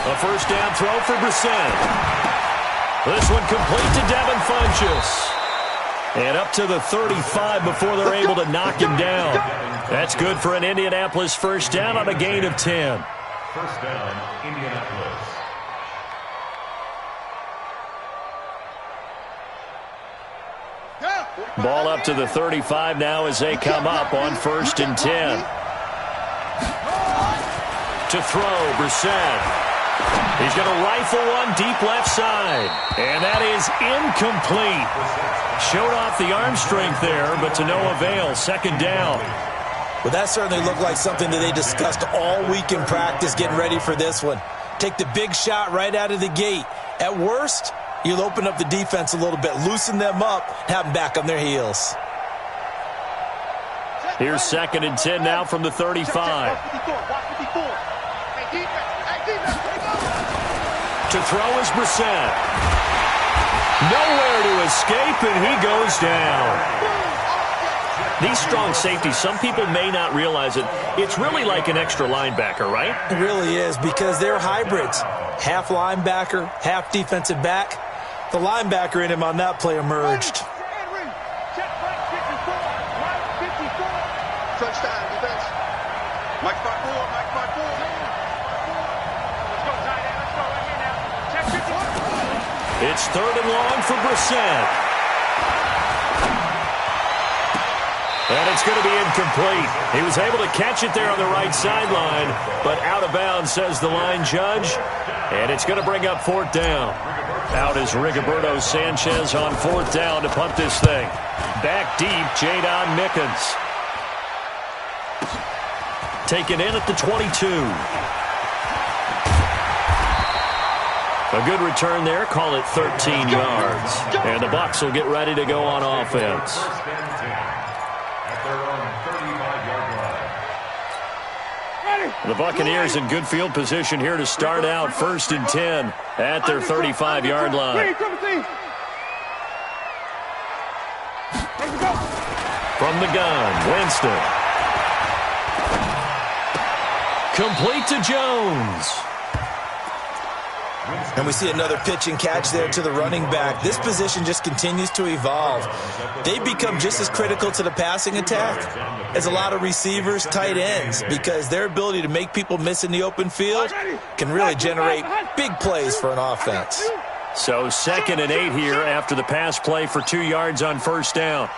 A first down throw for Brissett. This one complete to Devin Funchess. And up to the 35 before they're able to knock him down. That's good for an Indianapolis first down on a gain of 10. First down, Indianapolis. Ball up to the 35 now as they come up on 1st and 10. To throw, Brissett. He's going to rifle one deep left side. And that is incomplete. Showed off the arm strength there, but to no avail. Second down. Well, that certainly looked like something that they discussed all week in practice getting ready for this one. Take the big shot right out of the gate. At worst, you'll open up the defense a little bit, loosen them up, have them back on their heels. Here's 2nd and 10 now from the 35. To throw is Brissett. Nowhere to escape, and he goes down. These strong safeties, some people may not realize it. It's really like an extra linebacker, right? It really is, because they're hybrids. Half linebacker, half defensive back. The linebacker in him on that play emerged. Touchdown, defense. Mike 5-4, Mike 5-4. Let's go, tight end. Let's go right here now. Check 51. It's 3rd and long for Brissett. And it's going to be incomplete. He was able to catch it there on the right sideline, but out of bounds, says the line judge. And it's going to bring up 4th down. Out is Rigoberto Sanchez on 4th down to punt this thing. Back deep, Jadon Mickens. Taken in at the 22. A good return there. Call it 13 yards. And the Bucs will get ready to go on offense. The Buccaneers in good field position here to start out 1st and 10 at their 35-yard line. From the gun, Winston. Complete to Jones. And we see another pitch and catch there to the running back. This position just continues to evolve. They become just as critical to the passing attack as a lot of receivers, tight ends, because their ability to make people miss in the open field can really generate big plays for an offense. So 2nd and 8 here after the pass play for 2 yards on 1st down.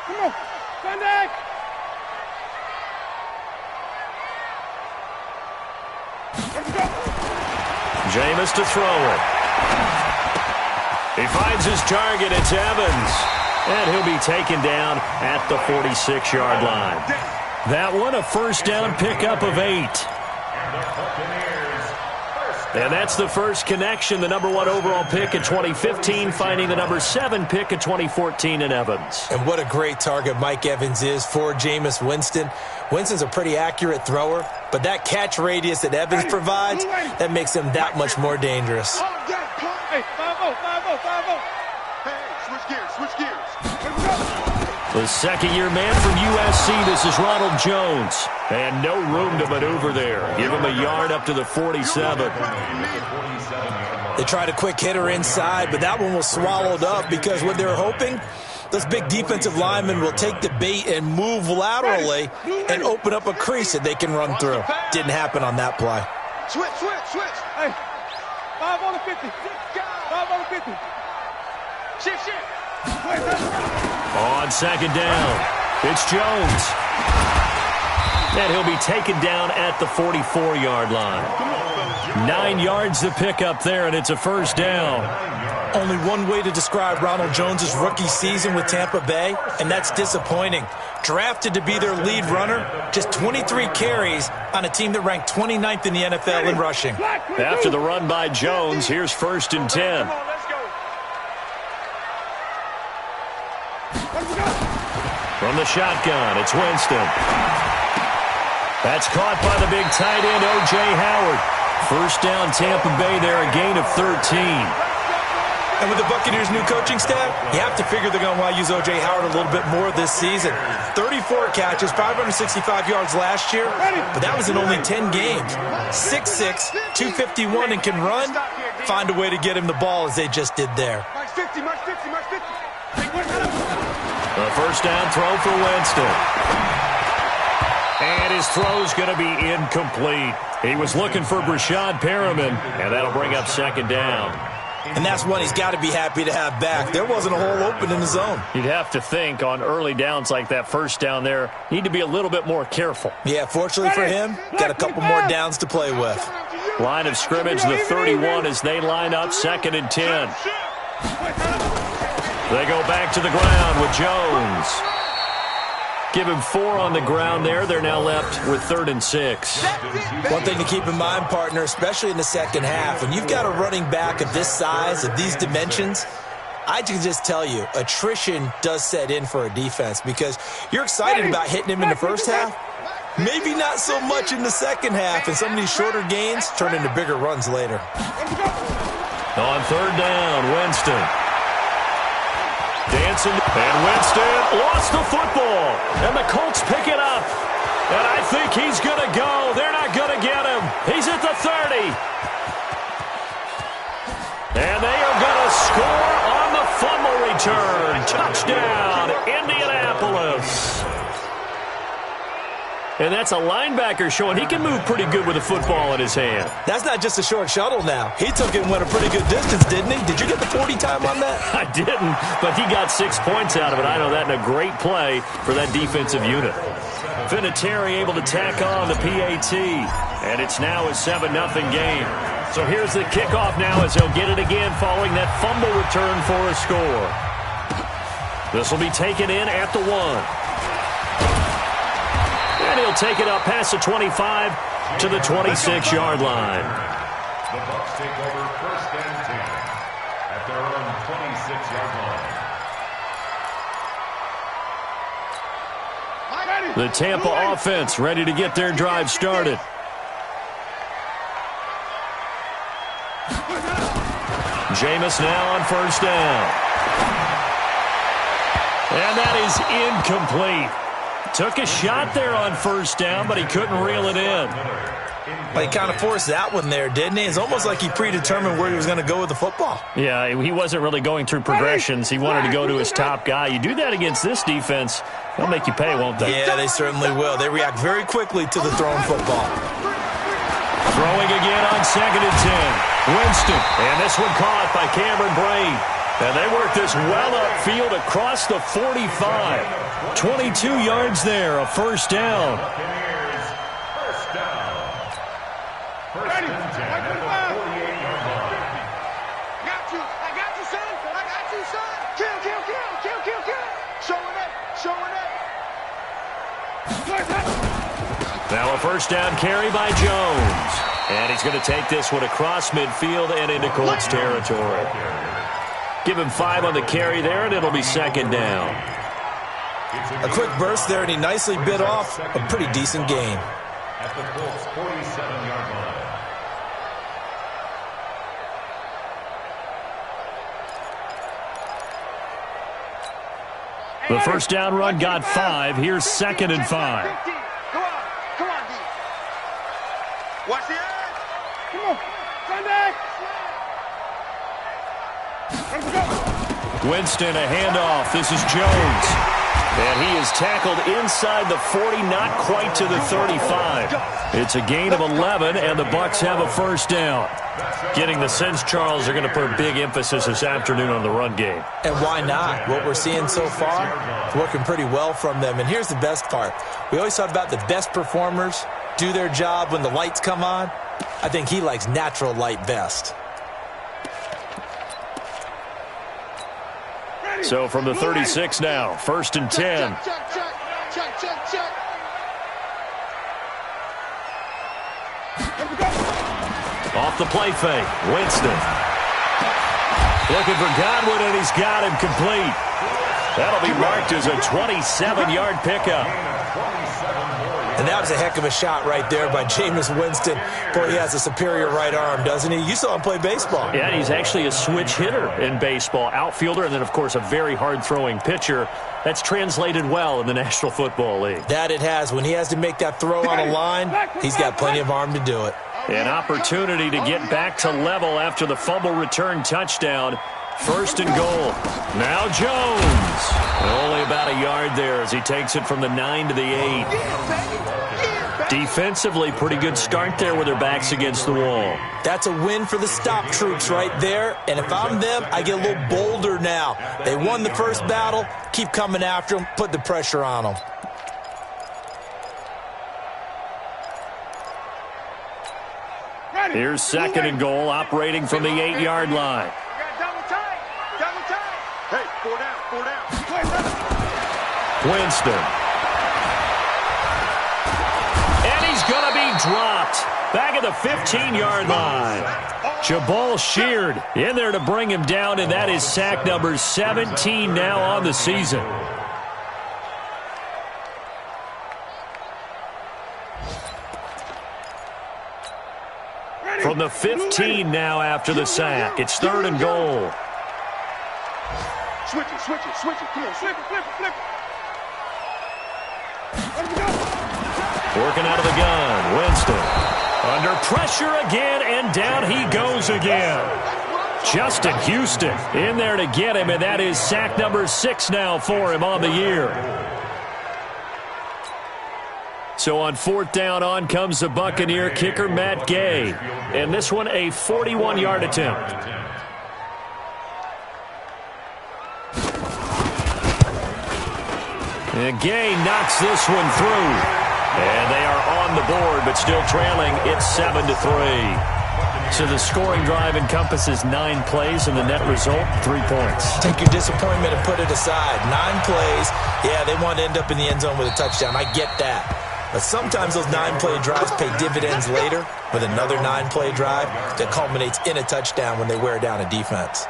Jameis to throw it. He finds his target. It's Evans. And he'll be taken down at the 46-yard line. That one, a first down pickup of 8. And that's the first connection, the number 1 overall pick in 2015, finding the number 7 pick in 2014 in Evans. And what a great target Mike Evans is for Jameis Winston. Winston's a pretty accurate thrower, but that catch radius that Evans provides, that makes him that much more dangerous. Hey, 5-0, 5-0, 5-0. Hey, switch gears. The second-year man from USC, this is Ronald Jones. And no room to maneuver there. Give him a yard up to the 47. They tried a quick hitter inside, but that one was swallowed up because what they were hoping, those big defensive linemen will take the bait and move laterally and open up a crease that they can run through. Didn't happen on that play. Switch. Hey, 5 on the 50. 5 on the 50. Shift. On 2nd down, it's Jones. And he'll be taken down at the 44-yard line. 9 yards to pick up there, and it's a first down. Only one way to describe Ronald Jones' rookie season with Tampa Bay, and that's disappointing. Drafted to be their lead runner, just 23 carries on a team that ranked 29th in the NFL in rushing. After the run by Jones, here's 1st and 10. From the shotgun, it's Winston. That's caught by the big tight end, O.J. Howard. First down, Tampa Bay there, a gain of 13. And with the Buccaneers' new coaching staff, You have to figure they're going to want to use O.J. Howard a little bit more this season. 34 catches, 565 yards last year, but that was in only 10 games. 6'6", 251, and can run. Find a way to get him the ball as they just did there. A first down throw for Winston. And his throw's going to be incomplete. He was looking for Brashad Perriman, and that'll bring up second down. And that's one he's got to be happy to have back. There wasn't a hole open in the zone. You'd have to think on early downs like that first down there, need to be a little bit more careful. Yeah, fortunately for him, got a couple more downs to play with. Line of scrimmage, the 31 as they line up, 2nd and 10. They go back to the ground with Jones. Give him 4 on the ground there. They're now left with 3rd and 6. One thing to keep in mind, partner, especially in the second half, when you've got a running back of this size, of these dimensions, I can just tell you, attrition does set in for a defense because you're excited about hitting him in the first half. Maybe not so much in the second half, and some of these shorter gains turn into bigger runs later. On 3rd down, Winston. Dancing, and Winston lost the football, and the Colts pick it up. And I think he's going to go. They're not going to get him. He's at the 30. And they are going to score on the fumble return. Touchdown, Indianapolis. And that's a linebacker showing he can move pretty good with a football in his hand. That's not just a short shuttle now. He took it and went a pretty good distance, didn't he? Did you get the 40 time on that? I didn't, but he got 6 points out of it. I know that in a great play for that defensive unit. Vinatieri able to tack on the PAT, and it's now a 7-0 game. So here's the kickoff now as he'll get it again following that fumble return for a score. This will be taken in at the 1. And he'll take it up past the 25 to the 26-yard line. The Bucs take over 1st and 10 at their own 26-yard line. The Tampa offense ready to get their drive started. Jameis now on 1st down. And that is incomplete. Took a shot there on 1st down, but he couldn't reel it in. Well, he kind of forced that one there, didn't he? It's almost like he predetermined where he was going to go with the football. Yeah, he wasn't really going through progressions. He wanted to go to his top guy. You do that against this defense, they'll make you pay, won't they? Yeah, they certainly will. They react very quickly to the thrown football. Throwing again on 2nd and 10. Winston, and this one caught by Cameron Braid. And they work this well upfield across the 45. 22 yards there, a 1st down. First down. 1st and 10 at the 48-yard line. I got you, son. I got you, son. Kill. Showing it. Now a 1st down carry by Jones. And he's going to take this one across midfield and into Colts territory. Give him 5 on the carry there, and it'll be 2nd down. A quick burst there, and he nicely bit off a pretty decent gain. At the Colts 47-yard line. The 1st down run got 5. Here's 2nd and 5. Come on, D. Watch the edge. Come on. Sunday. Winston, a handoff. This is Jones. And he is tackled inside the 40, not quite to the 35. It's a gain of 11, and the Bucs have a 1st down. Getting the sense, Charles, they're going to put a big emphasis this afternoon on the run game. And why not? What we're seeing so far is working pretty well from them. And here's the best part. We always talk about the best performers do their job when the lights come on. I think he likes natural light best. So from the 36 now, 1st and 10. Off the play fake, Winston. Looking for Godwin, and he's got him complete. That'll be marked as a 27-yard pickup. And that was a heck of a shot right there by Jameis Winston. Boy, he has a superior right arm, doesn't he? You saw him play baseball. Yeah, he's actually a switch hitter in baseball. Outfielder, and then, of course, a very hard-throwing pitcher. That's translated well in the National Football League. That it has. When he has to make that throw on a line, he's got plenty of arm to do it. An opportunity to get back to level after the fumble return touchdown. First and goal. Now Jones. Only about a yard there as he takes it from the 9 to the 8. Defensively, pretty good start there with their backs against the wall. That's a win for the stop troops right there. And if I'm them, I get a little bolder now. They won the first battle. Keep coming after them. Put the pressure on them. Here's second and goal, operating from the 8-yard line. Hey, 4 down. Winston. And he's going to be dropped. Back at the 15-yard line. Jabal Sheard in there to bring him down, and that is sack number 17 now on the season. From the 15 now after the sack. It's third and goal. Switch it. Come on, flip it. Working out of the gun. Winston. Under pressure again, and down he goes again. Justin Houston in there to get him, and that is sack number 6 now for him on the year. So on fourth down, on comes the Buccaneer kicker, Matt Gay. And this one, a 41-yard attempt. And Gay knocks this one through. And they are on the board, but still trailing. It's 7-3. So the scoring drive encompasses 9 plays, and the net result, 3 points. Take your disappointment and put it aside. 9 plays. Yeah, they want to end up in the end zone with a touchdown. I get that. But sometimes those 9-play drives pay dividends later with another 9-play drive that culminates in a touchdown when they wear down a defense.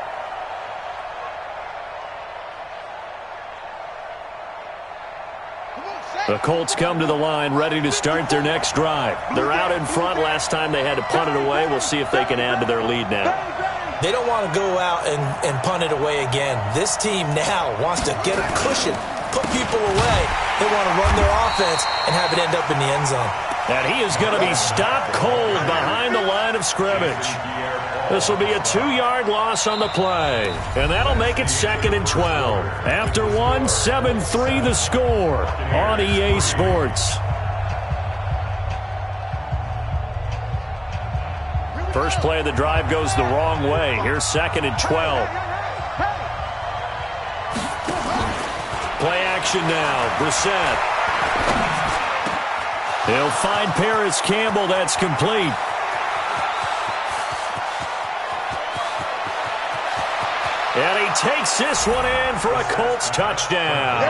The Colts come to the line ready to start their next drive. They're out in front. Last time they had to punt it away. We'll see if they can add to their lead now. They don't want to go out and punt it away again. This team now wants to get a cushion, put people away. They want to run their offense and have it end up in the end zone. And he is going to be stopped cold behind the line of scrimmage. This will be a 2-yard loss on the play. And that'll make it 2nd and 12. After one, 7-3 the score on EA Sports. First play of the drive goes the wrong way. Here's 2nd and 12. Play action now. Brissett. He'll find Paris Campbell. That's complete. And he takes this one in for a Colts touchdown.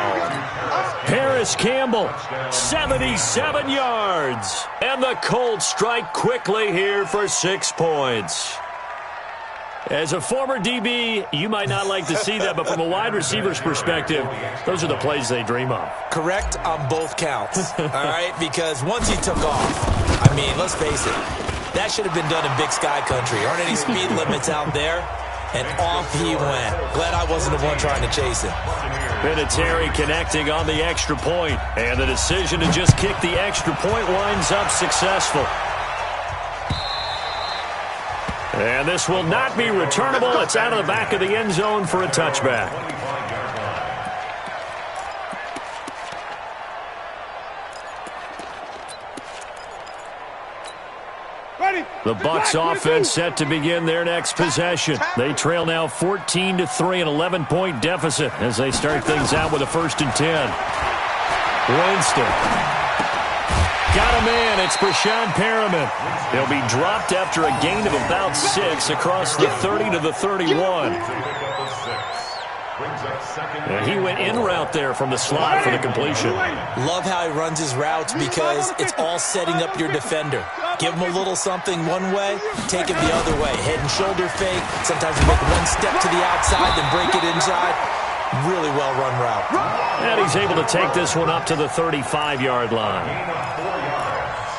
Paris Campbell, 77 yards. And the Colts strike quickly here for 6 points. As a former DB, you might not like to see that, but from a wide receiver's perspective, those are the plays they dream of. Correct on both counts, all right? Because once he took off, I mean, let's face it, that should have been done in Big Sky Country. Aren't any speed limits out there? And off he went. Glad I wasn't the one trying to chase him. Vinatieri connecting on the extra point. And the decision to just kick the extra point winds up successful. And this will not be returnable. It's out of the back of the end zone for a touchback. The Bucs offense set to begin their next possession. They trail now 14-3, an 11-point deficit as they start things out with a 1st and 10. Winston. Got him in. It's Brashad Perriman. He'll be dropped after a gain of about 6 across the 30 to the 31. And he went in route there from the slot for the completion. Love how he runs his routes because it's all setting up your defender. Give him a little something one way, take it the other way. Head and shoulder fake. Sometimes you make one step to the outside, then break it inside. Really well-run route. And he's able to take this one up to the 35-yard line.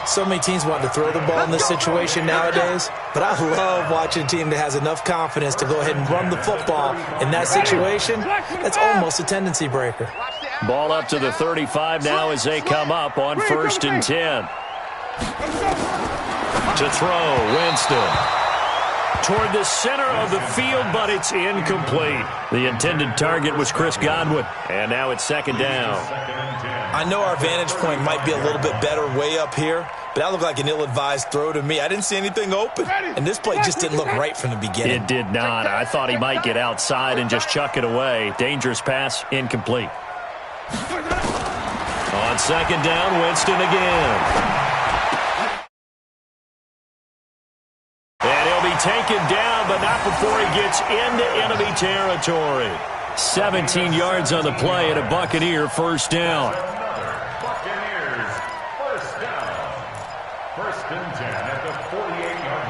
So many teams want to throw the ball in this situation nowadays, but I love watching a team that has enough confidence to go ahead and run the football. In that situation, that's almost a tendency breaker. Ball up to the 35 now as they come up on 1st and 10. To throw, Winston. Toward the center of the field, but it's incomplete. The intended target was Chris Godwin, and now it's 2nd down. I know our vantage point might be a little bit better way up here, but that looked like an ill-advised throw to me. I didn't see anything open, and this play just didn't look right from the beginning. It did not. I thought he might get outside and just chuck it away. Dangerous pass, incomplete. On 2nd down, Winston again. And he'll be taken down, but not before he gets into enemy territory. 17 yards on the play and a Buccaneer 1st down. Buccaneers, 1st down. 1st and 10 at the 48-yard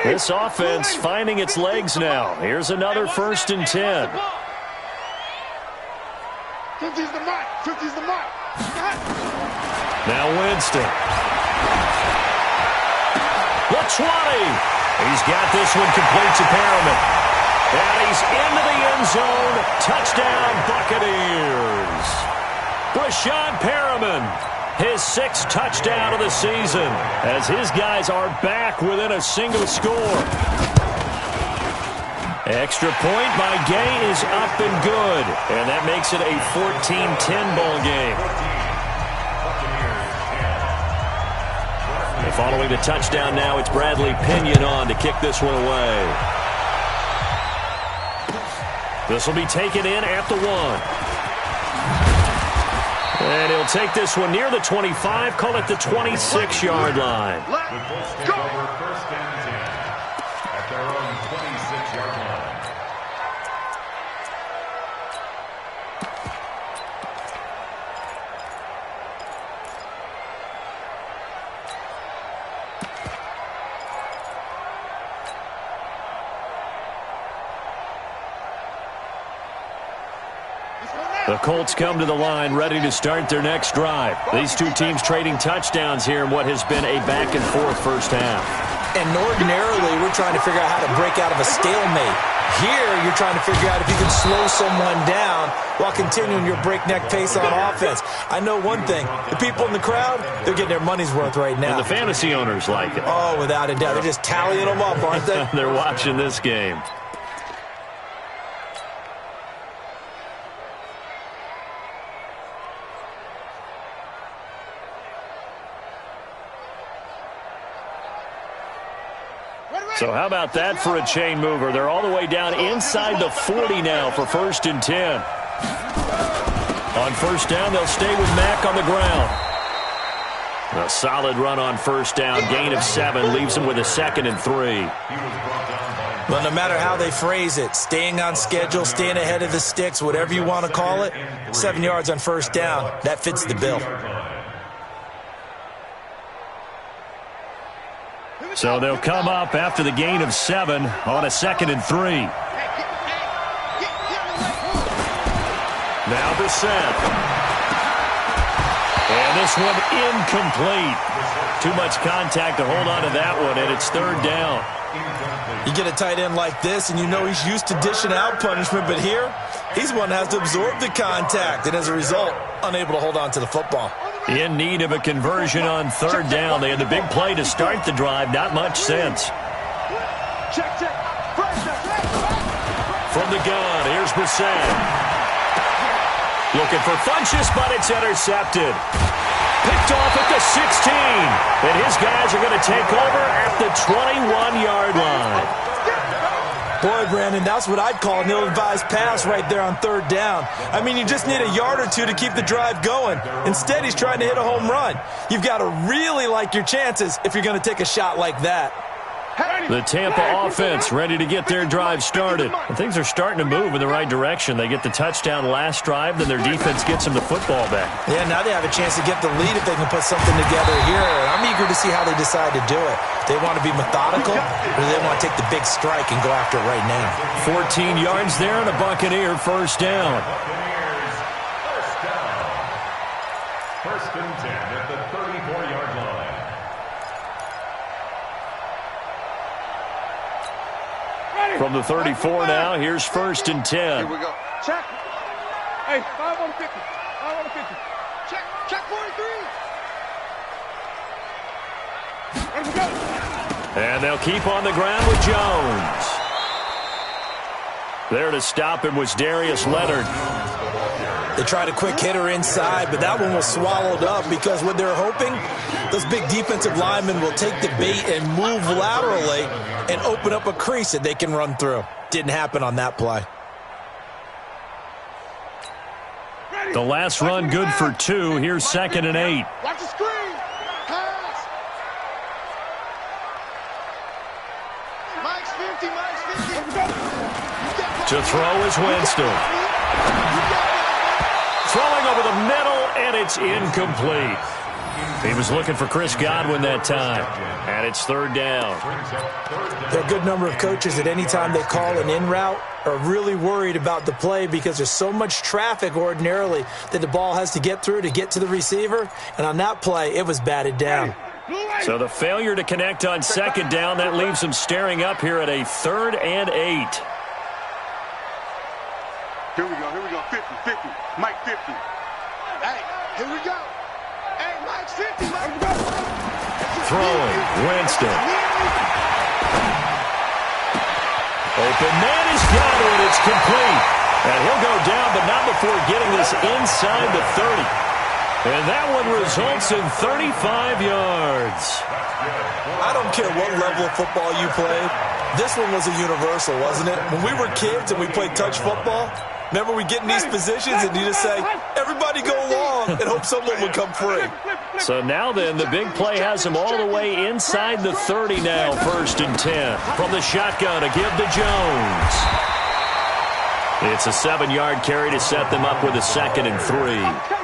line. This offense finding its legs now. Here's another 1st and 10. 50's the mark. 50's the mark. Now Winston. The 20. He's got this one complete to Perriman. And he's into the end zone. Touchdown, Buccaneers. Brashad Perriman, his 6th touchdown of the season, as his guys are back within a single score. Extra point by Gay is up and good. And that makes it a 14-10 ball game. And following the touchdown now, it's Bradley Pinion on to kick this one away. This will be taken in at the 1. And he'll take this one near the 25, call it the 26-yard line. Let's go. 1st and 10 at their own 26-yard line. The Colts come to the line ready to start their next drive. These two teams trading touchdowns here in what has been a back-and-forth first half. And ordinarily, we're trying to figure out how to break out of a stalemate. Here, you're trying to figure out if you can slow someone down while continuing your breakneck pace on offense. I know one thing. The people in the crowd, they're getting their money's worth right now. And the fantasy owners like it. Oh, without a doubt. They're just tallying them up, aren't they? They're watching this game. So how about that for a chain mover? They're all the way down inside the 40 now for 1st and 10. On 1st down, they'll stay with Mack on the ground. A solid run on 1st down. Gain of 7 leaves them with a 2nd and 3. Well, no matter how they phrase it, staying on schedule, staying ahead of the sticks, whatever you want to call it, 7 yards on 1st down, that fits the bill. So they'll come up after the gain of 7 on a 2nd and 3. Now Brissett. And this one incomplete. Too much contact to hold on to that one, and it's 3rd down. You get a tight end like this, and you know he's used to dishing out punishment, but here, he's one that has to absorb the contact, and as a result, unable to hold on to the football. In need of a conversion on 3rd down. They had the big play to start the drive. Not much sense. From the gun, here's Brissett. Looking for Funchess, but it's intercepted. Picked off at the 16. And his guys are going to take over at the 21-yard line. Boy, Brandon, that's what I'd call an ill-advised pass right there on 3rd down. I mean, you just need a yard or two to keep the drive going. Instead, he's trying to hit a home run. You've got to really like your chances if you're going to take a shot like that. The Tampa offense ready to get their drive started. And things are starting to move in the right direction. They get the touchdown last drive, then their defense gets them the football back. Yeah, now they have a chance to get the lead if they can put something together here. I'm eager to see how they decide to do it. They want to be methodical, or they want to take the big strike and go after it right now. 14 yards there and a Buccaneer first down. First and 10 at the 34-yard line. From the 34 now, here's first and 10. Here we go. Check. Hey, 5 on 50. 5 on 50. Check 43. Ready to go. And they'll keep on the ground with Jones. There to stop him was Darius Leonard. They tried a quick hitter inside, but that one was swallowed up because what they're hoping, those big defensive linemen will take the bait and move laterally and open up a crease that they can run through. Didn't happen on that play. The last run good for 2. Here's second and 8. Watch the screen. Pass. Mike's 50. To throw is Winston. Throwing over the middle, and it's incomplete. He was looking for Chris Godwin that time, and it's third down. There are a good number of coaches at any time they call an in route are really worried about the play because there's so much traffic ordinarily that the ball has to get through to get to the receiver, and on that play, it was batted down. So the failure to connect on second down, that leaves them staring up here at a 3rd and 8. Here we go. 50. Mike 50. Hey, here we go. Hey, Mike's 50. Throwing, Winston. Open man is Godwin. It's complete. And he'll go down, but not before getting this inside the 30. And that one results in 35 yards. I don't care what level of football you played. This one was a universal, wasn't it? When we were kids and we played touch football, remember we get in these positions and you just say, everybody go long and hope someone would come free. So now then, the big play has him all the way inside the 30 now, first and 10. From the shotgun, a give to Jones. It's a 7-yard carry to set them up with a 2nd and 3.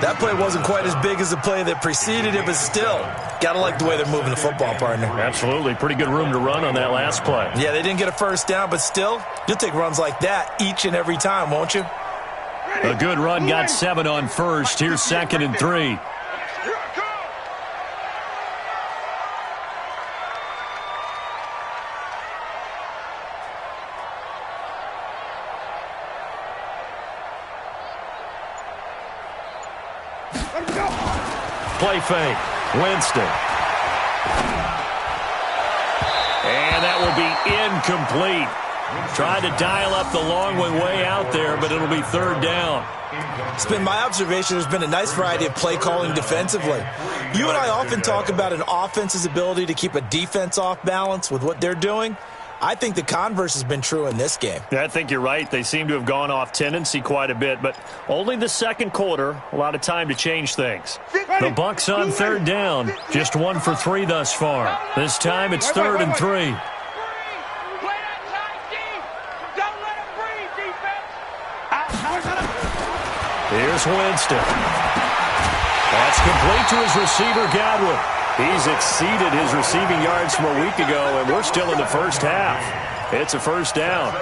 That play wasn't quite as big as the play that preceded it, but still, got to like the way they're moving the football, partner. Absolutely. Pretty good room to run on that last play. Yeah, they didn't get a first down, but still, you'll take runs like that each and every time, won't you? A good run got 7 on first. Here's 2nd and 3. Play fake. Winston. And that will be incomplete. Tried to dial up the long one way out there, but it'll be 3rd down. It's been my observation there's been a nice variety of play calling defensively. You and I often talk about an offense's ability to keep a defense off balance with what they're doing. I think the converse has been true in this game. Yeah, I think you're right. They seem to have gone off tendency quite a bit, but only the second quarter, a lot of time to change things. The Bucs on 3rd down, just 1 for 3 thus far. This time it's 3rd and 3. Here's Winston. That's complete to his receiver, Godwin. He's exceeded his receiving yards from a week ago, and we're still in the first half. It's a first down.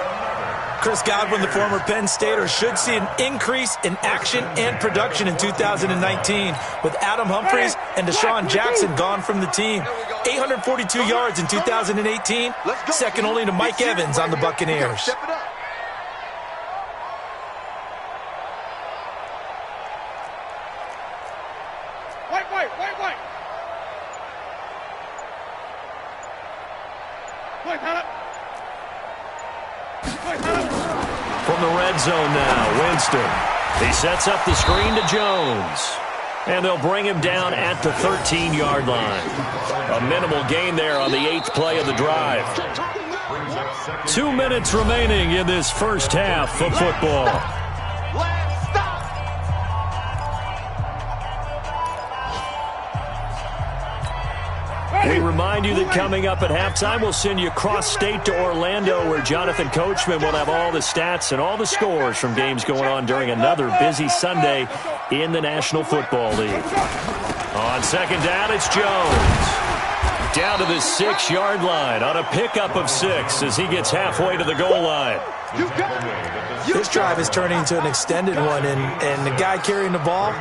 Chris Godwin, the former Penn Stater, should see an increase in action and production in 2019 with Adam Humphries and Deshaun Jackson gone from the team. 842 yards in 2018, second only to Mike Evans on the Buccaneers. From the red zone now, Winston. He sets up the screen to Jones. And they'll bring him down at the 13-yard line. A minimal gain there on the 8th play of the drive. 2 minutes remaining in this first half of football. We remind you that coming up at halftime, we'll send you cross-state to Orlando, where Jonathan Coachman will have all the stats and all the scores from games going on during another busy Sunday in the National Football League. On second down, it's Jones. Down to the 6-yard line on a pickup of 6 as he gets halfway to the goal line. This drive is turning into an extended one, and the guy carrying the ball,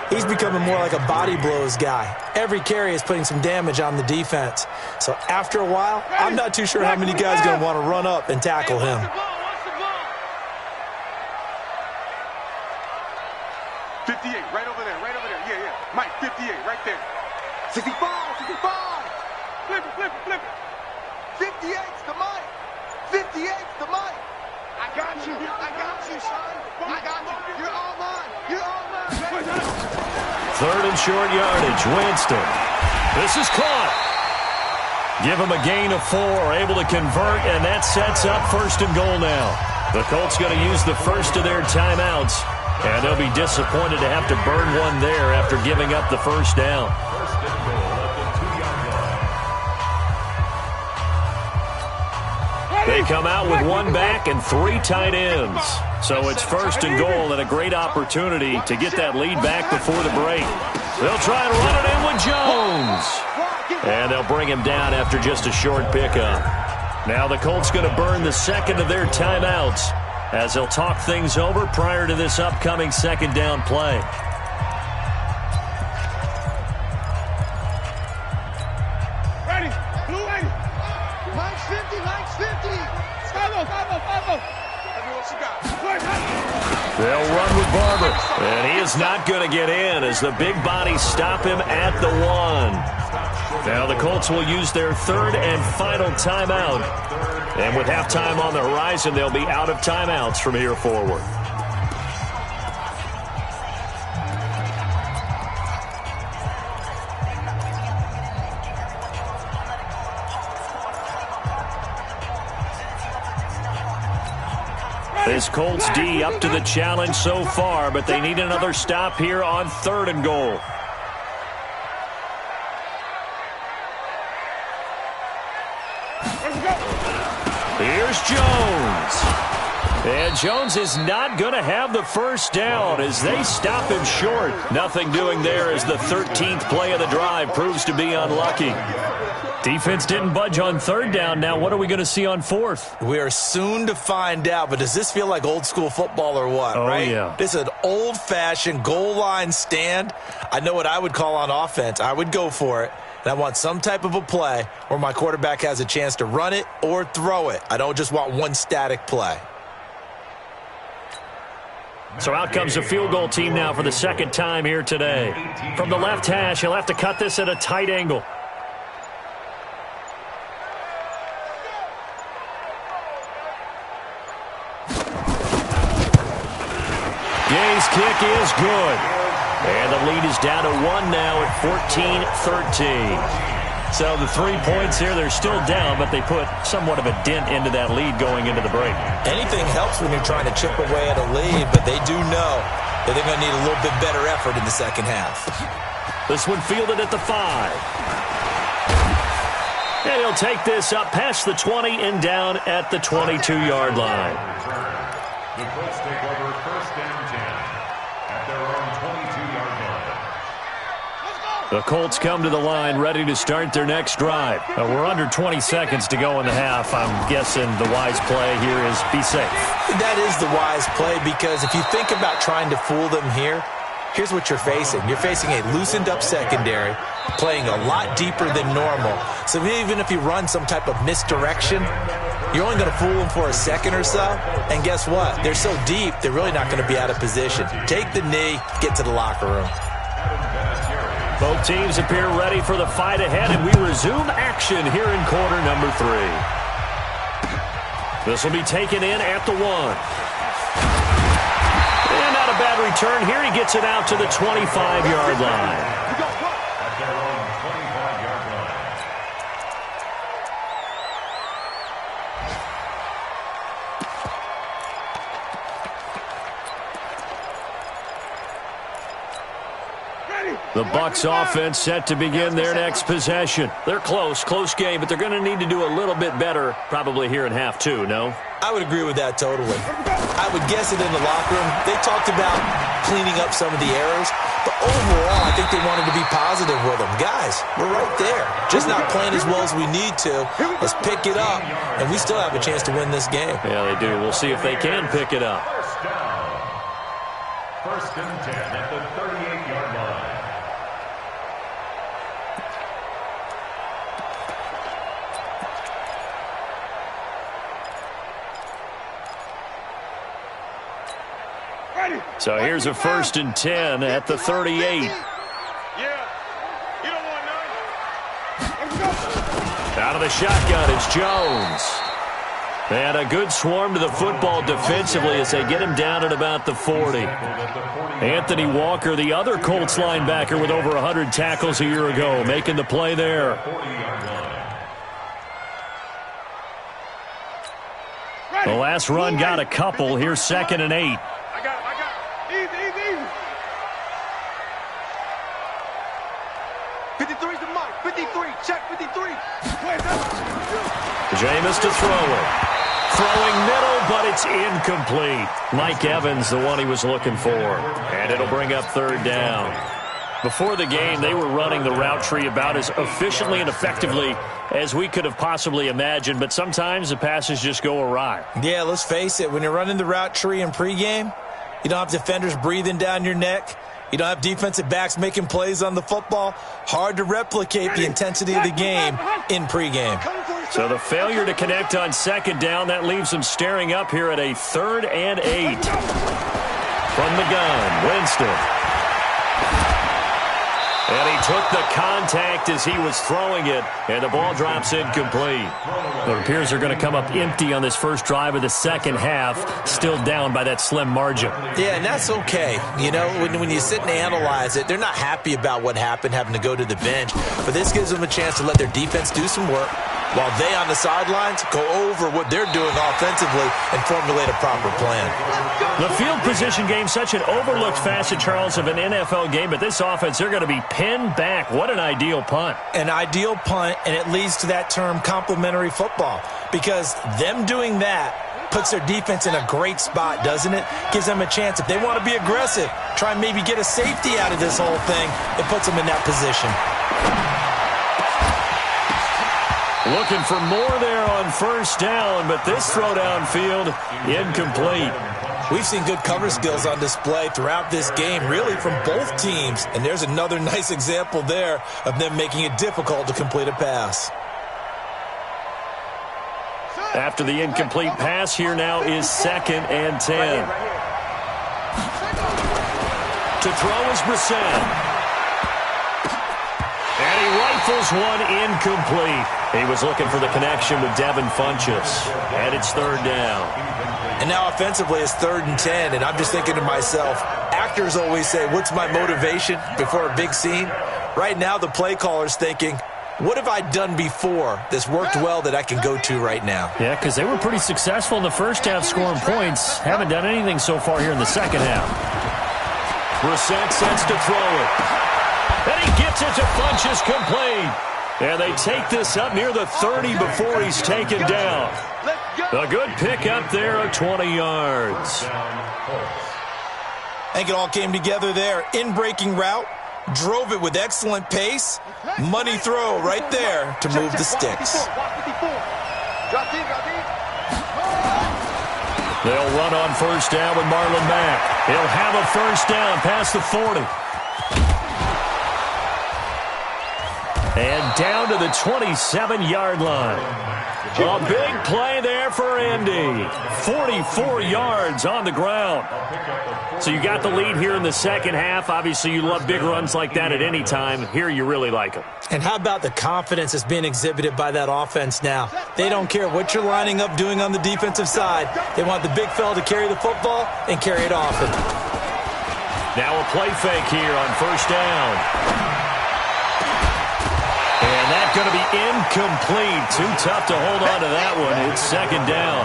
he's becoming more like a body blows guy. Every carry is putting some damage on the defense. So after a while, I'm not too sure how many guys are going to want to run up and tackle him. Right over there. Yeah. Mike, 58, right there. 65. Flip it. 58's the Mike. 58's the Mike. I got you, son. I got you. You're all mine. Third and short yardage, Winston. This is caught. Give him a gain of 4, able to convert, and that sets up first and goal now. The Colts going to use the first of their timeouts, and they'll be disappointed to have to burn one there after giving up the first down. They come out with 1 back and 3 tight ends. So it's first and goal and a great opportunity to get that lead back before the break. They'll try and run it in with Jones. And they'll bring him down after just a short pickup. Now the Colts going to burn the second of their timeouts as they'll talk things over prior to this upcoming second down play. They'll run with Barber, and he is not going to get in as the big bodies stop him at the 1. Now the Colts will use their third and final timeout, and with halftime on the horizon, they'll be out of timeouts from here forward. This Colts D up to the challenge so far, but they need another stop here on third and goal. Here's Jones. And Jones is not going to have the first down as they stop him short. Nothing doing there as the 13th play of the drive proves to be unlucky. Defense didn't budge on third down. Now what are we going to see on fourth? We are soon to find out, but does this feel like old school football or what, right? Yeah. This is an old-fashioned goal line stand. I know what I would call on offense. I would go for it, and I want some type of a play where my quarterback has a chance to run it or throw it. I don't just want one static play. So out comes the field goal team now for the second time here today. From the left hash, he'll have to cut this at a tight angle. Gay's kick is good. And the lead is down to 1 now at 14-13. So the 3 points here, they're still down, but they put somewhat of a dent into that lead going into the break. Anything helps when you're trying to chip away at a lead, but they do know that they're going to need a little bit better effort in the second half. This one fielded at the 5. And he'll take this up past the 20 and down at the 22-yard line. The Colts take over first and 10 at their own 22-yard line. The Colts come to the line ready to start their next drive. We're under 20 seconds to go in the half. I'm guessing the wise play here is be safe. That is the wise play because if you think about trying to fool them here, here's what you're facing. You're facing a loosened-up secondary, playing a lot deeper than normal. So even if you run some type of misdirection, you're only going to fool them for a second or so. And guess what? They're so deep, they're really not going to be out of position. Take the knee, get to the locker room. Both teams appear ready for the fight ahead, and we resume action here in quarter number 3. This will be taken in at the 1. And not a bad return here. He gets it out to the 25-yard line. At their own 25-yard line. Ready. The Bucs offense set to begin their next possession. They're close game, but they're going to need to do a little bit better probably here in half two, no? I would agree with that totally. I would guess it in the locker room. They talked about cleaning up some of the errors, but overall, I think they wanted to be positive with them. Guys, we're right there. Just not playing as well as we need to. Let's pick it up, and we still have a chance to win this game. Yeah, they do. We'll see if they can pick it up. First down. First and 10 at the 38-yard line. So here's a first and 10 at the 38. Yeah. You don't want none. Out of the shotgun, it's Jones. And a good swarm to the football defensively as they get him down at about the 40. Anthony Walker, the other Colts linebacker with over 100 tackles a year ago, making the play there. The last run got a couple. Here's 2nd and 8. I got it. Easy. 53's the mark. 53. Check 53. Jameis to throw it. Throwing middle, but it's incomplete. Mike Evans, the one he was looking for. And it'll bring up 3rd down. Before the game, they were running the route tree about as efficiently and effectively as we could have possibly imagined, but sometimes the passes just go awry. Yeah, let's face it. When you're running the route tree in pregame, you don't have defenders breathing down your neck. You don't have defensive backs making plays on the football. Hard to replicate the intensity of the game in pregame. So the failure to connect on 2nd down, that leaves them staring up here at a 3rd and 8. From the gun, Winston. And he took the contact as he was throwing it, and the ball drops incomplete. It appears they're going to come up empty on this first drive of the second half, still down by that slim margin. Yeah, and that's okay. You know, when you sit and analyze it, they're not happy about what happened, having to go to the bench. But this gives them a chance to let their defense do some work, while they on the sidelines go over what they're doing offensively and formulate a proper plan. The field position game, such an overlooked facet, Charles, of an NFL game, but this offense, they're going to be pinned back. What an ideal punt. An ideal punt, and it leads to that term complementary football, because them doing that puts their defense in a great spot, doesn't it? Gives them a chance. If they want to be aggressive, try and maybe get a safety out of this whole thing, it puts them in that position. Looking for more there on 1st down, but this throw downfield, incomplete. We've seen good cover skills on display throughout this game, really from both teams. And there's another nice example there of them making it difficult to complete a pass. After the incomplete pass, here now is 2nd and 10. To throw is Brissett. And he rifles one incomplete. He was looking for the connection with Devin Funchess. And it's 3rd down. And now offensively it's 3rd and 10. And I'm just thinking to myself, actors always say, what's my motivation before a big scene? Right now the play caller's thinking, what have I done before that's worked well that I can go to right now? Yeah, because they were pretty successful in the first half scoring points. Haven't done anything so far here in the second half. Brissett sets to throw it. And he gets it to Funchess complete. And they take this up near the 30 before he's taken down. A good pickup there of 20 yards. I think it all came together there. In-breaking route, drove it with excellent pace. Money throw right there to move the sticks. They'll run on 1st down with Marlon Mack. He'll have a 1st down past the 40. And down to the 27-yard line. A big play there for Indy. 44 yards on the ground. So you got the lead here in the second half. Obviously, you love big runs like that at any time. Here, you really like them. And how about the confidence that's being exhibited by that offense now? They don't care what you're lining up doing on the defensive side. They want the big fella to carry the football and carry it often. Now a play fake here on 1st down. And that's going to be incomplete. Too tough to hold on to that one. It's 2nd down.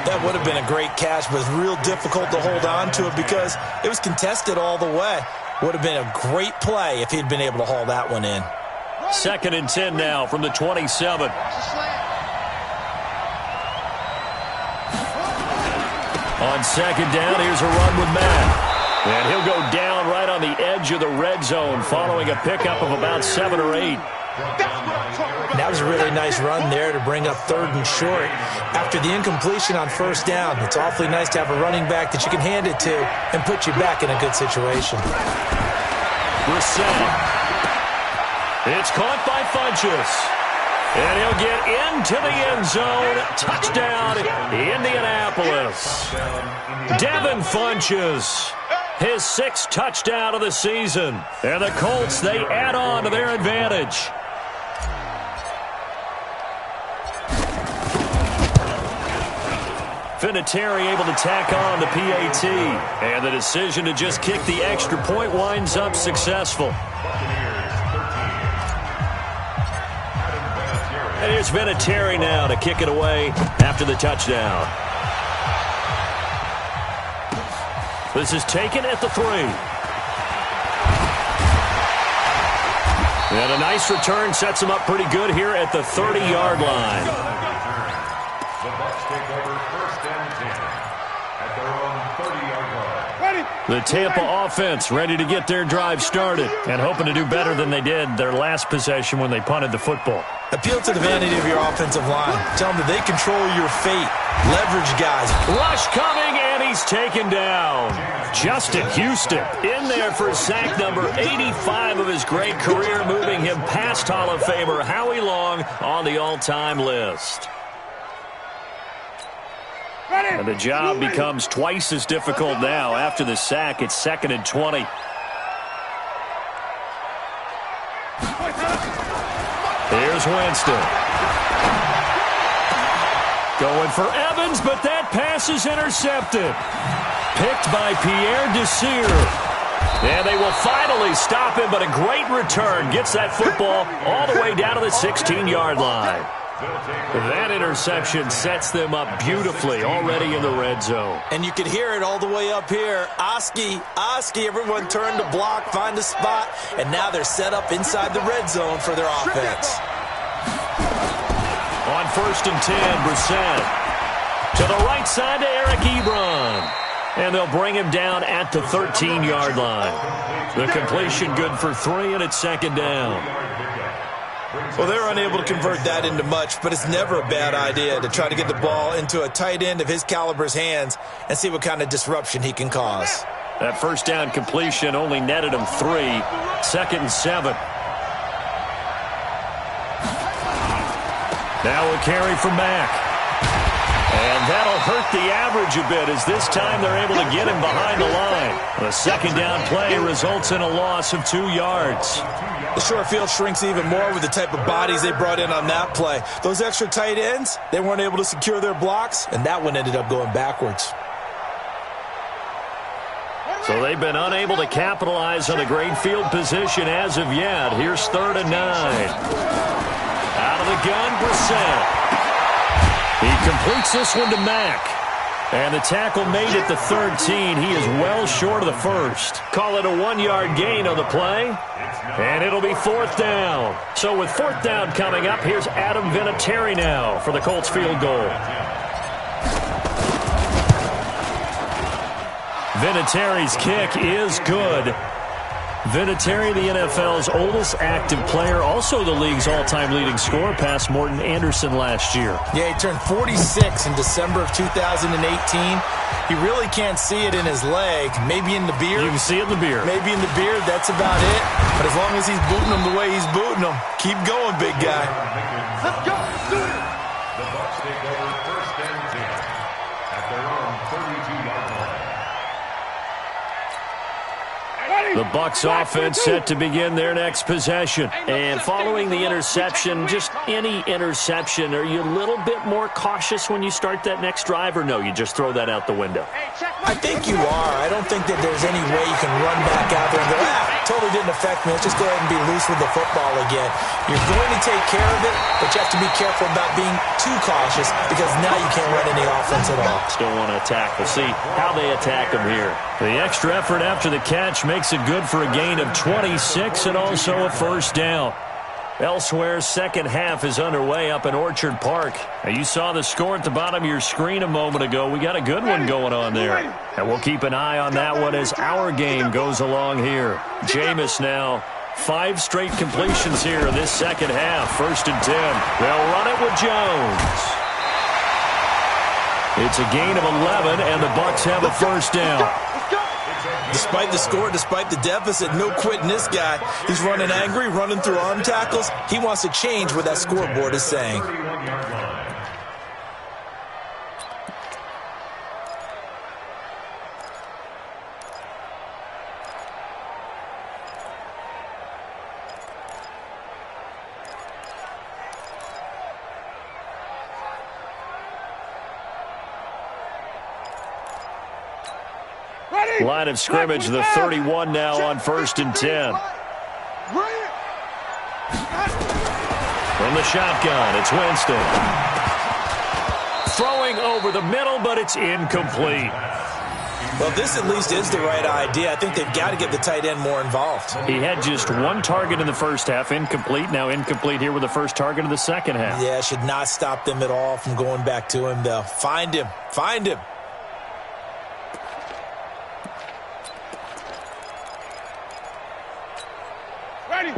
That would have been a great catch, but it's real difficult to hold on to it because it was contested all the way. Would have been a great play if he'd been able to haul that one in. 2nd and 10 now from the 27. On 2nd down, here's a run with Matt. And he'll go down right on the edge of the red zone following a pickup of about 7 or 8. That was a really nice run there to bring up 3rd and short. After the incompletion on 1st down, it's awfully nice to have a running back that you can hand it to and put you back in a good situation. Brissett. It's caught by Funchess. And he'll get into the end zone. Touchdown, Indianapolis. Devin Funchess. His 6th touchdown of the season. And the Colts, they add on to their advantage. Vinatieri able to tack on the PAT. And the decision to just kick the extra point winds up successful. And here's Vinatieri now to kick it away after the touchdown. This is taken at the 3. And a nice return sets him up pretty good here at the 30-yard line. The Bucs take over 1st and 10 at their own 30-yard line. The Tampa offense ready to get their drive started and hoping to do better than they did their last possession when they punted the football. Appeal to the vanity of your offensive line. Tell them that they control your fate. Leverage guys. Rush coming, and he's taken down. Justin Houston in there for sack number 85 of his great career, moving him past Hall of Famer Howie Long on the all-time list. And the job becomes twice as difficult now. After the sack, it's 2nd and 20. Here's Winston. Going for Evans, but that pass is intercepted. Picked by Pierre Desir. And they will finally stop him, but a great return. Gets that football all the way down to the 16-yard line. That interception sets them up beautifully already in the red zone. And you can hear it all the way up here. Oski, everyone turned to block, find a spot, and now they're set up inside the red zone for their offense. On 1st and 10, Brissett. To the right side to Eric Ebron. And they'll bring him down at the 13-yard line. The completion good for 3, and it's 2nd down. Well, they're unable to convert that into much, but it's never a bad idea to try to get the ball into a tight end of his caliber's hands and see what kind of disruption he can cause. That 1st down completion only netted him 3. 2nd and 7. Now a carry for Mack. And that'll hurt the average a bit as this time they're able to get him behind the line. The 2nd down play results in a loss of 2 yards. The short field shrinks even more with the type of bodies they brought in on that play. Those extra tight ends, they weren't able to secure their blocks, and that one ended up going backwards. So they've been unable to capitalize on the great field position as of yet. Here's 3rd and 9. Out of the gun, Brissett. He completes this one to Mack. And the tackle made at the 13. He is well short of the 1st. Call it a 1-yard gain on the play. And it'll be 4th down. So with 4th down coming up, here's Adam Vinatieri now for the Colts field goal. Vinatieri's kick is good. Vinatieri, the NFL's oldest active player, also the league's all-time leading scorer, past Morton Anderson last year. Yeah, he turned 46 in December of 2018. He really can't see it in his leg. Maybe in the beard. You can see it in the beard. Maybe in the beard, that's about it. But as long as he's booting them the way he's booting them, keep going, big guy. Let's go. Do it. The Bucs take over 1st and 10 at their own 32-yard line. The Bucs offense set to begin their next possession. And following the interception, just any interception, are you a little bit more cautious when you start that next drive, or no, you just throw that out the window? I think you are. I don't think that there's any way you can run back out there and go, totally didn't affect me. Let's just go ahead and be loose with the football again. You're going to take care of it, but you have to be careful about being too cautious because now you can't run any offense at all. Still want to attack. We'll see how they attack them here. The extra effort after the catch makes it good for a gain of 26 and also a first down. Elsewhere, second half is underway up in Orchard Park. Now, you saw the score at the bottom of your screen a moment ago. We got a good one going on there. And we'll keep an eye on that one as our game goes along here. Jameis now, 5 straight completions here in this second half. 1st and 10. They'll run it with Jones. It's a gain of 11, and the Bucs have a first down. Despite the score, despite the deficit, no quitting this guy. He's running angry, running through arm tackles. He wants to change what that scoreboard is saying. Line of scrimmage, the 31 now on 1st and 10. From the shotgun, it's Winston. Throwing over the middle, but it's incomplete. Well, this at least is the right idea. I think they've got to get the tight end more involved. He had just 1 target in the first half, incomplete. Now incomplete here with the first target of the second half. Yeah, should not stop them at all from going back to him, though. Find him. Find him.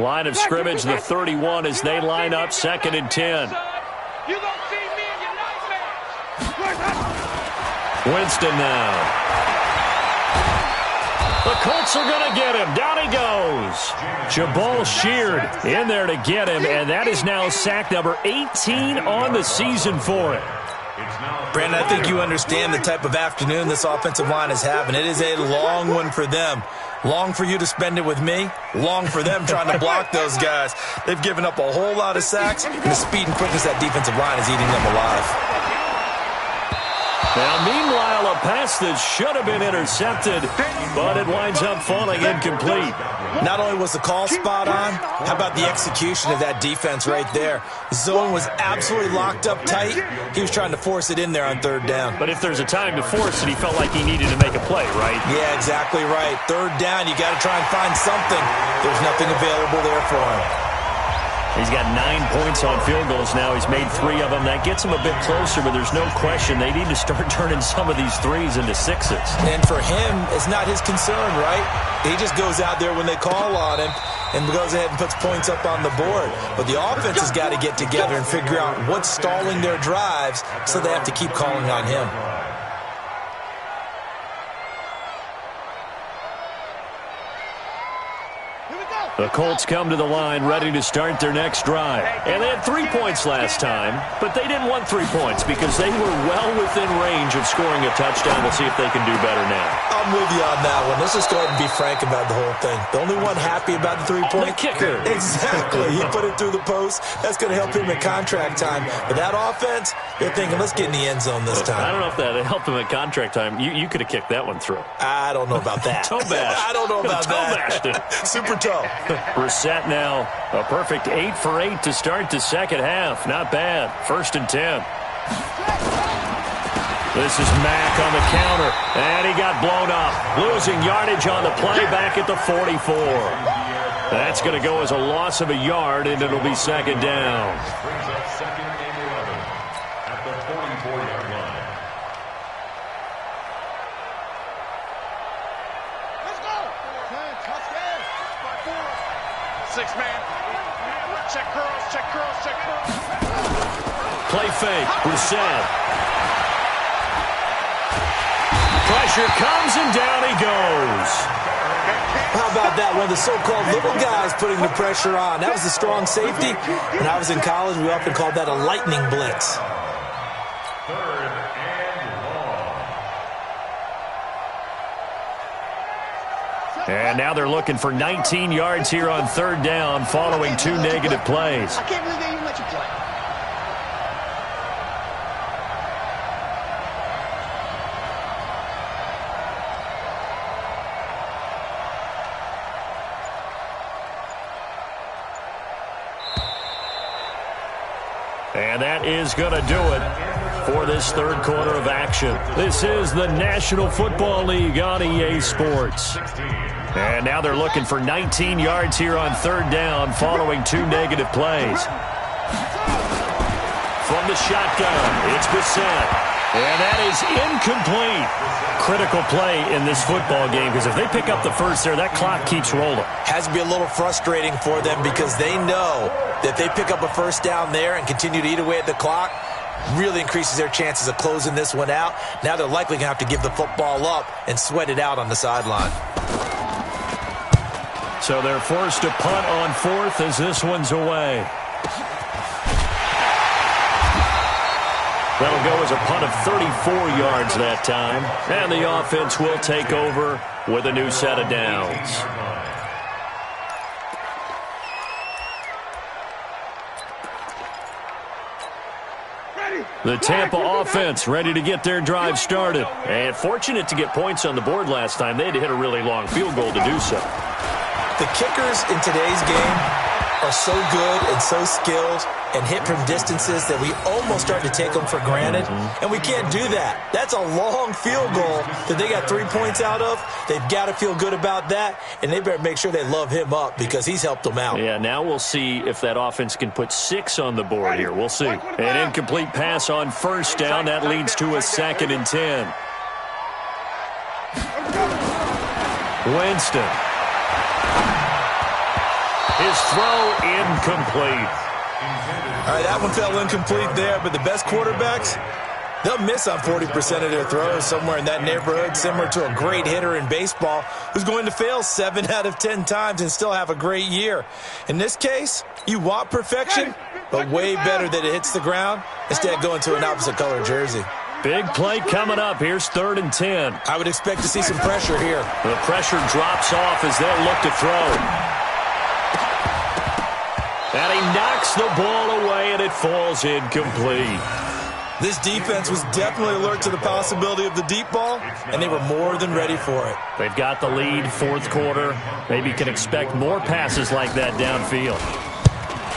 Line of scrimmage, the 31 as they line up 2nd and 10. Winston now. The Colts are going to get him. Down he goes. Jabal Sheard in there to get him, and that is now sack number 18 on the season for him. Brandon, I think you understand the type of afternoon this offensive line is having. It is a long one for them. Long for you to spend it with me. Long for them trying to block those guys. They've given up a whole lot of sacks, and the speed and quickness of that defensive line is eating them alive. Now, meanwhile, a pass that should have been intercepted, but it winds up falling incomplete. Not only was the call spot on, how about the execution of that defense right there? Zone was absolutely locked up tight. He was trying to force it in there on 3rd down. But if there's a time to force it, he felt like he needed to make a play, right? Yeah, exactly right. 3rd down, you got to try and find something. There's nothing available there for him. He's got 9 points on field goals now. He's made 3 of them. That gets him a bit closer, but there's no question they need to start turning some of these 3s into 6s. And for him, it's not his concern, right? He just goes out there when they call on him and goes ahead and puts points up on the board. But the offense has got to get together and figure out what's stalling their drives, so they have to keep calling on him. The Colts come to the line ready to start their next drive. And they had 3 points last time, but they didn't want 3 points because they were well within range of scoring a touchdown. We'll see if they can do better now. I'm with you on that one. Let's just go ahead and be frank about the whole thing. The only one happy about the 3-point? The kicker. Exactly. He put it through the post. That's going to help him at contract time. But that offense, they're thinking, let's get in the end zone this time. I don't know if that helped him at contract time. You could have kicked that one through. I don't know about that. Toe bash. I don't know about that. Toe bashed it. Super toe. Brissett now, a perfect 8 for 8 to start the second half. Not bad. 1st and 10. This is Mack on the counter, and he got blown up. Losing yardage on the play back at the 44. That's going to go as a loss of a yard, and it'll be 2nd down. Brings up 2nd and 11 at the 44-yard line. Let's go. 6-man. Check curls, check curls, check curls. Play fake. Brissett. Pressure comes, and down he goes. How about that? One of the so-called little guys putting the pressure on. That was the strong safety. When I was in college, we often called that a lightning blitz. 3rd and long. And now they're looking for 19 yards here on 3rd down following 2 negative plays. I can't believe they even let you play. And that is going to do it for this third quarter of action. This is the National Football League on EA Sports. And now they're looking for 19 yards here on third down following 2 negative plays. From the shotgun, it's Bissett. And that is incomplete. Critical play in this football game because if they pick up the first there, that clock keeps rolling. Has to be a little frustrating for them because they know that if they pick up a first down there and continue to eat away at the clock, really increases their chances of closing this one out. Now they're likely going to have to give the football up and sweat it out on the sideline. So they're forced to punt on fourth as this one's away. That'll go as a punt of 34 yards that time. And the offense will take over with a new set of downs. The Tampa offense ready to get their drive started. And fortunate to get points on the board last time. They had to hit a really long field goal to do so. The kickers in today's game are so good and so skilled and hit from distances that we almost start to take them for granted. And we can't do that. That's a long field goal that they got 3 points out of. They've got to feel good about that, and they better make sure they love him up because he's helped them out. Yeah, now we'll see if that offense can put 6 on the board here. We'll see. An incomplete pass on first down. That leads to a 2nd and 10. Winston. His throw incomplete. All right, that one fell incomplete there, but the best quarterbacks, they'll miss on 40% of their throws, somewhere in that neighborhood, similar to a great hitter in baseball who's going to fail 7 out of 10 times and still have a great year. In this case, you want perfection, but way better that it hits the ground instead of going to an opposite color jersey. Big play coming up. Here's 3rd and 10. I would expect to see some pressure here. The pressure drops off as they'll look to throw. And he knocks the ball away, and it falls incomplete. This defense was definitely alert to the possibility of the deep ball, and they were more than ready for it. They've got the lead, 4th quarter. Maybe can expect more passes like that downfield.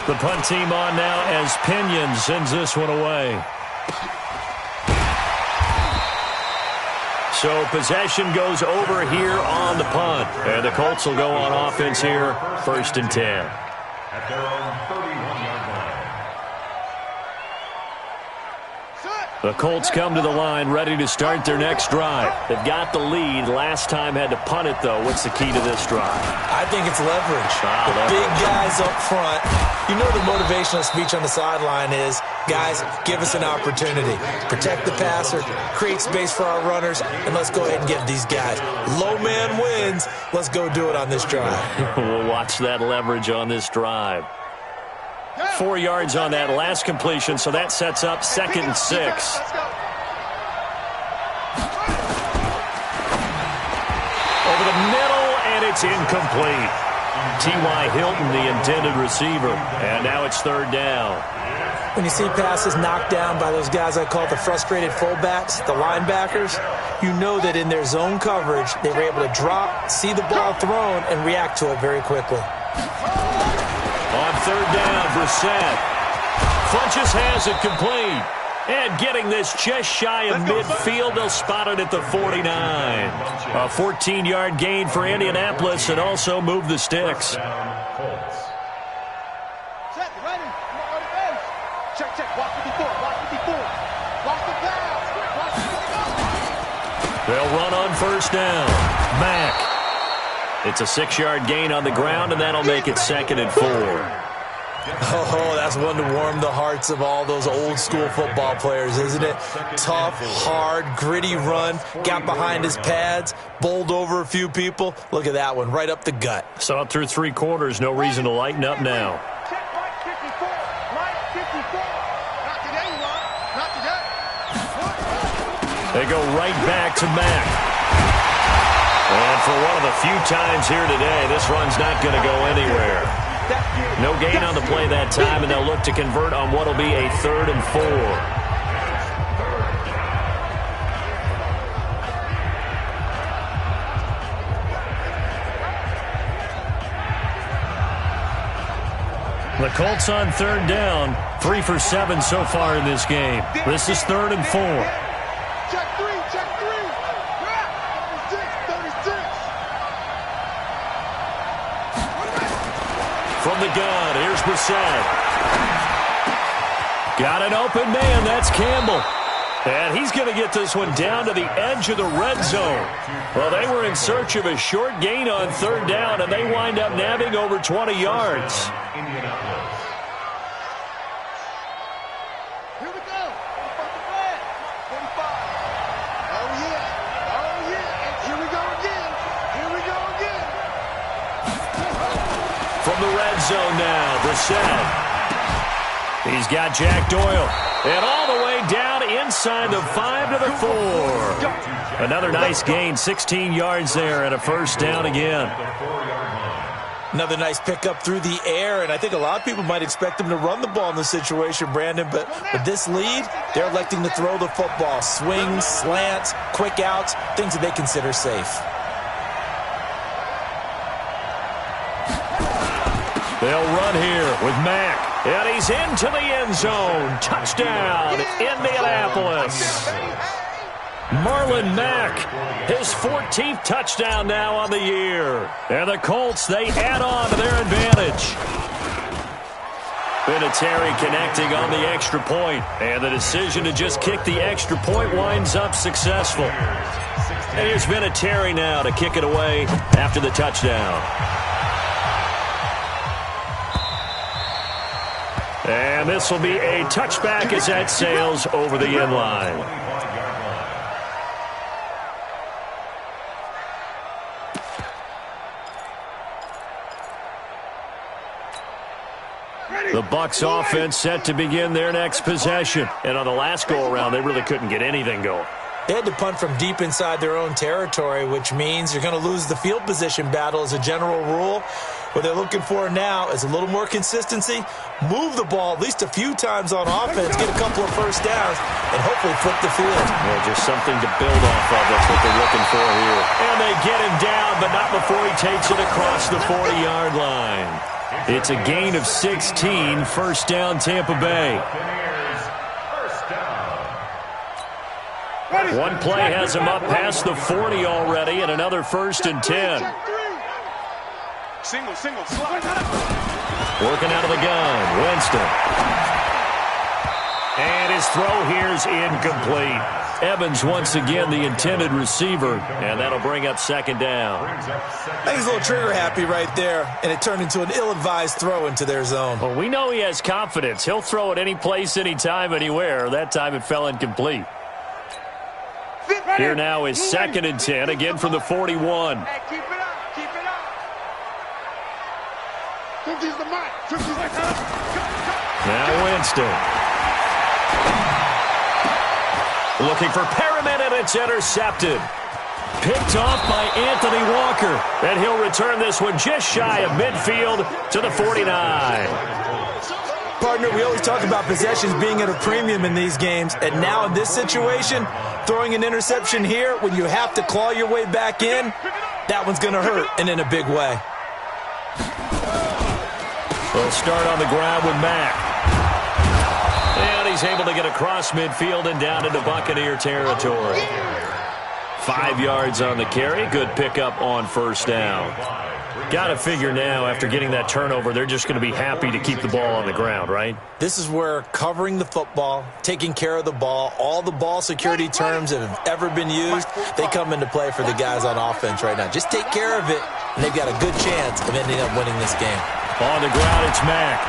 The punt team on now as Pinion sends this one away. So possession goes over here on the punt. And the Colts will go on offense here, 1st and 10. At their own 31-yard line. The Colts come to the line ready to start their next drive. They've got the lead. Last time had to punt it, though. What's the key to this drive? I think it's leverage. The big guys up front. You know the motivational speech on the sideline is, guys, give us an opportunity. Protect the passer, create space for our runners, and let's go ahead and give these guys. Low man wins. Let's go do it on this drive. We'll watch that leverage on this drive. 4 yards on that last completion, so that sets up 2nd and 6. Over the middle, and it's incomplete. T.Y. Hilton, the intended receiver, and now it's 3rd down. When you see passes knocked down by those guys I call the frustrated fullbacks, the linebackers, you know that in their zone coverage, they were able to drop, see the ball thrown, and react to it very quickly. On 3rd down, Brissett. Funches has it complete. And getting this just shy of midfield, they'll spot it at the 49. A 14-yard gain for Indianapolis and also move the sticks. They'll run on 1st down. Mack. It's a 6-yard gain on the ground, and that'll make it 2nd and 4. Oh, that's one to warm the hearts of all those old-school football players, isn't it? Tough, hard, gritty run, got behind his pads, bowled over a few people. Look at that one, right up the gut. Saw it through 3 quarters, no reason to lighten up now. They go right back to Mack. And for one of the few times here today, this run's not going to go anywhere. No gain on the play that time, and they'll look to convert on what will be a 3rd and 4. The Colts on 3rd down 3 for 7 so far in this game. This is 3rd and 4. Check three, check three. 36. From the gun, here's Brissett. Got an open man, that's Campbell. And he's going to get this one down to the edge of the red zone. Well, they were in search of a short gain on 3rd down, and they wind up nabbing over 20 yards. Here we go. 45. Oh, yeah. Oh, yeah. And here we go again. Here we go again. From the red zone now, Brissett. He's got Jack Doyle. And all the way down inside the 5 to the 4. Another nice gain, 16 yards there, and a 1st down again. Another nice pickup through the air, and I think a lot of people might expect him to run the ball in this situation, Brandon, but with this lead, they're electing to throw the football. Swings, slants, quick outs, things that they consider safe. They'll run here with Mack. And he's into the end zone. Touchdown, Indianapolis. Marlon Mack, his 14th touchdown now on the year. And the Colts, they add on to their advantage. Vinatieri connecting on the extra point. And the decision to just kick the extra point winds up successful. And here's Vinatieri now to kick it away after the touchdown. And this will be a touchback as that sails over the end line. The Bucs offense set to begin their next possession. And on the last go-around, they really couldn't get anything going. They had to punt from deep inside their own territory, which means you're going to lose the field position battle as a general rule. What they're looking for now is a little more consistency, move the ball at least a few times on offense, get a couple of 1st downs, and hopefully flip the field. Yeah, just something to build off of. That's what they're looking for here. And they get him down, but not before he takes it across the 40-yard line. It's a gain of 16, 1st down Tampa Bay. One play has him up past the 40 already, and another 1st and 10. Single, slide. Working out of the gun, Winston. And his throw here's incomplete. Evans once again the intended receiver, and that'll bring up 2nd down. I think he's a little trigger happy right there, and it turned into an ill-advised throw into their zone. Well, we know he has confidence. He'll throw it any place, anytime, anywhere. That time it fell incomplete. Here now is 2nd and 10, again from the 41. Hey, keep it up. Now Winston. Looking for Perriman, and it's intercepted. Picked off by Anthony Walker. And he'll return this one just shy of midfield to the 49. Partner, we always talk about possessions being at a premium in these games, and now in this situation, throwing an interception here when you have to claw your way back in, that one's going to hurt, and in a big way. They'll start on the ground with Mack. And he's able to get across midfield and down into Buccaneer territory. 5 yards on the carry. Good pickup on 1st down. Got to figure now, after getting that turnover, they're just going to be happy to keep the ball on the ground, right? This is where covering the football, taking care of the ball, all the ball security terms that have ever been used, they come into play for the guys on offense right now. Just take care of it, and they've got a good chance of ending up winning this game. On the ground, it's Mack.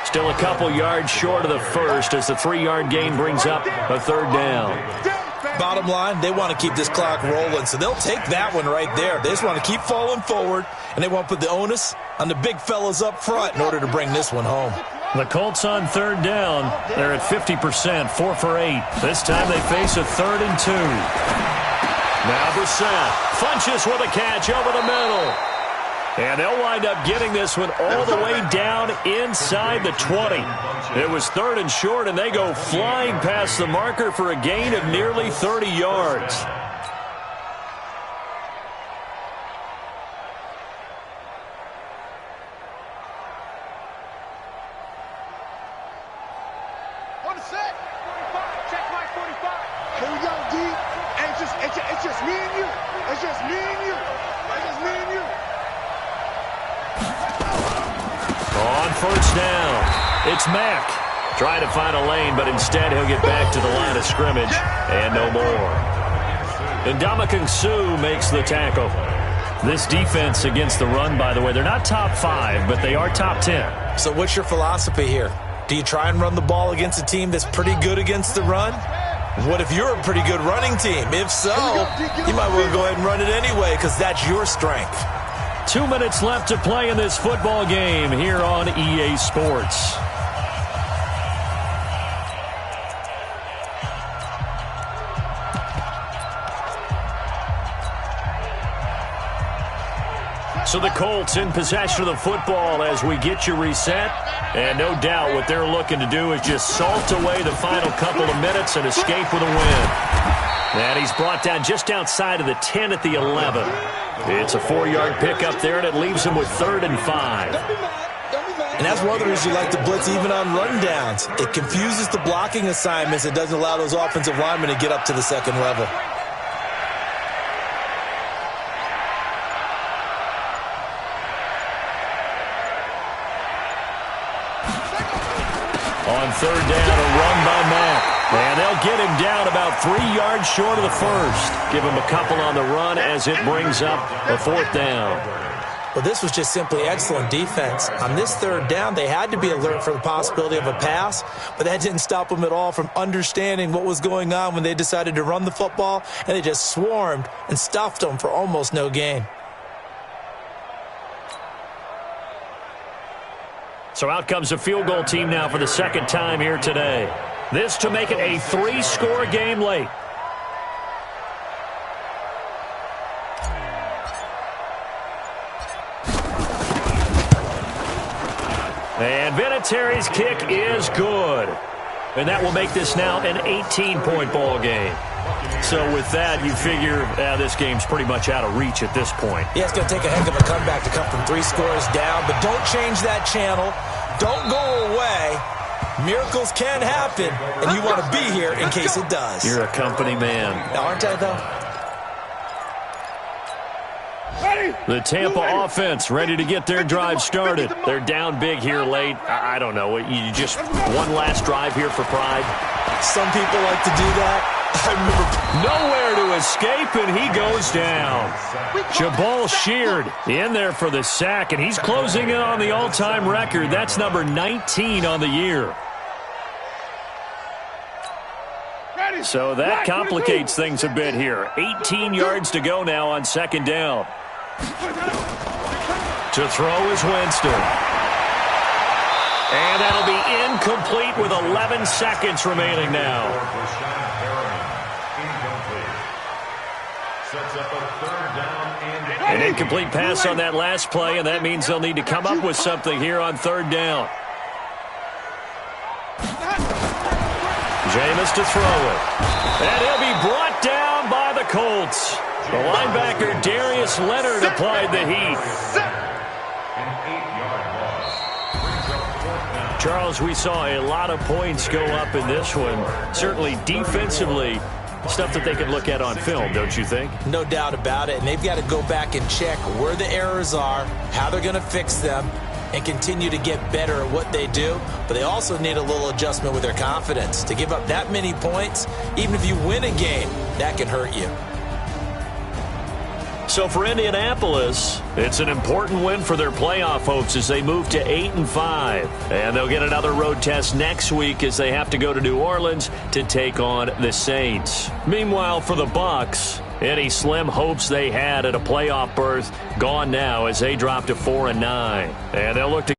Still a couple yards short of the 1st as the 3-yard gain brings up a 3rd down. Bottom line, they want to keep this clock rolling, so they'll take that one right there. They just want to keep falling forward, and they want to put the onus on the big fellas up front in order to bring this one home. The Colts on 3rd down. They're at 50%, 4 for 8. This time they face a 3rd and 2. Now Brissett punches with a catch over the middle. And they'll wind up getting this one all the way down inside the 20. It was 3rd and short, and they go flying past the marker for a gain of nearly 30 yards. me and you. That's just me and you. That's just me and you. On first down, it's Mack. Trying to find a lane, but instead he'll get back to the line of scrimmage and no more. And Ndamukong Suh makes the tackle. This defense against the run, by the way, they're not top 5, but they are top 10. So what's your philosophy here? Do you try and run the ball against a team that's pretty good against the run? What if you're a pretty good running team? If so, you might want to go ahead and run it anyway because that's your strength. 2 minutes left to play in this football game here on EA Sports. So the Colts in possession of the football as we get you reset. And no doubt what they're looking to do is just salt away the final couple of minutes and escape with a win. And he's brought down just outside of the 10 at the 11. It's a 4-yard pickup there, and it leaves him with 3rd and 5. And that's one of the reasons you like to blitz even on rundowns. It confuses the blocking assignments. It doesn't allow those offensive linemen to get up to the second level. On third down, a run by Mack. And they'll get him down about 3 yards short of the first. Give him a couple on the run as it brings up a 4th down. Well, this was just simply excellent defense. On this third down, they had to be alert for the possibility of a pass, but that didn't stop them at all from understanding what was going on when they decided to run the football, and they just swarmed and stuffed them for almost no gain. So out comes a field goal team now for the second time here today. This to make it a 3-score game late. And Vinatieri's kick is good. And that will make this now an 18-point ball game. So with that, you figure this game's pretty much out of reach at this point. Yeah, it's going to take a heck of a comeback to come from 3 scores down, but don't change that channel. Don't go away. Miracles can happen, and you want to be here in case it does. You're a company man. Aren't I, though? The Tampa offense ready to get their drive started. They're down big here late. I don't know. You just one last drive here for pride? Some people like to do that. Nowhere to escape, and he goes down. Jabal Sheard in there for the sack, and he's closing in on the all-time record. That's number 19 on the year. So that complicates things a bit here. 18 yards to go now on second down. To throw is Winston. And that'll be incomplete with 11 seconds remaining now. An incomplete pass on that last play, and that means they'll need to come up with something here on third down. Jameis to throw it. And he'll be brought down by the Colts. The linebacker Darius Leonard applied the heat. Charles, we saw a lot of points go up in this one. Certainly defensively, stuff that they can look at on film, don't you think? No doubt about it. And they've got to go back and check where the errors are, how they're going to fix them, and continue to get better at what they do. But they also need a little adjustment with their confidence. To give up that many points, even if you win a game, that can hurt you. So for Indianapolis, it's an important win for their playoff hopes as they move to 8-5. And they'll get another road test next week as they have to go to New Orleans to take on the Saints. Meanwhile, for the Bucs, any slim hopes they had at a playoff berth gone now as they drop to 4-9. And they'll look to